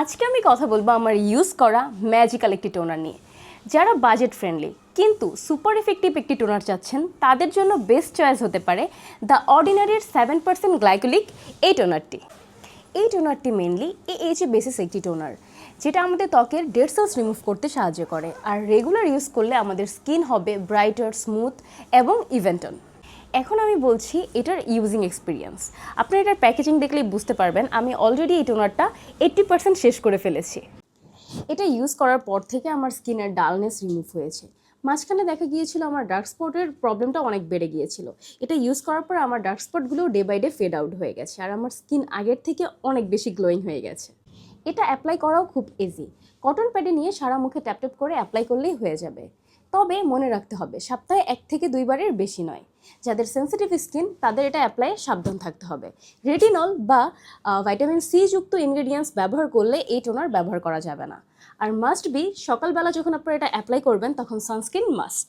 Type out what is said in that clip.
আজকে আমি কথা বলবো আমার ইউজ করা ম্যাজিক্যাল একটি টোনার নিয়ে। যারা বাজেট ফ্রেন্ডলি কিন্তু সুপার এফেক্টিভ একটি টোনার চাচ্ছেন তাদের জন্য বেস্ট চয়েস হতে পারে দ্য অর্ডিনারির 7% গ্লাইকোলিক এই টোনারটি। এই টোনারটি মেনলি এএইচএ বেসিস একটি টোনার, যেটা আমাদের ত্বকের ডেড সেলস রিমুভ করতে সাহায্য করে। আর রেগুলার ইউজ করলে আমাদের স্কিন হবে ব্রাইটার, স্মুথ এবং ইভেন্টন। এখন আমি বলছি এটার ইউজিং এক্সপিরিয়েন্স। আপনি এটার প্যাকেজিং দেখলেই বুঝতে পারবেন আমি অলরেডি এই টোনারটা 80% শেষ করে ফেলেছি। এটা ইউজ করার পর থেকে আমার স্কিনের ডালনেস রিমুভ হয়েছে। মাঝখানে দেখা গিয়েছিল আমার ডার্ক স্পটের প্রবলেমটা অনেক বেড়ে গিয়েছিল। এটা ইউজ করার পর আমার ডার্ক স্পটগুলো day by day fade out হয়ে গেছে আর আমার স্কিন আগের থেকে অনেক বেশি গ্লোয়িং হয়ে গেছে। এটা অ্যাপ্লাই করাও খুব ইজি। কটন প্যাডে নিয়ে সারা মুখে ট্যাপ ট্যাপ করে অ্যাপ্লাই করলেই হয়ে যাবে। তবে মনে রাখতে হবে সপ্তাহে 1 থেকে 2 বারের বেশি নয়। যাদের সেন্সিটিভ স্কিন তাদের এটা অ্যাপ্লাই সাবধান থাকতে হবে। রেটিনল বা ভাইটামিন সি যুক্ত ইনগ্রেডিয়েন্টস ব্যবহার করলে এই টোনার ব্যবহার করা যাবে না। আর মাস্ট বি সকালবেলা যখন আপনারা এটা অ্যাপ্লাই করবেন তখন সানস্ক্রিন মাস্ট।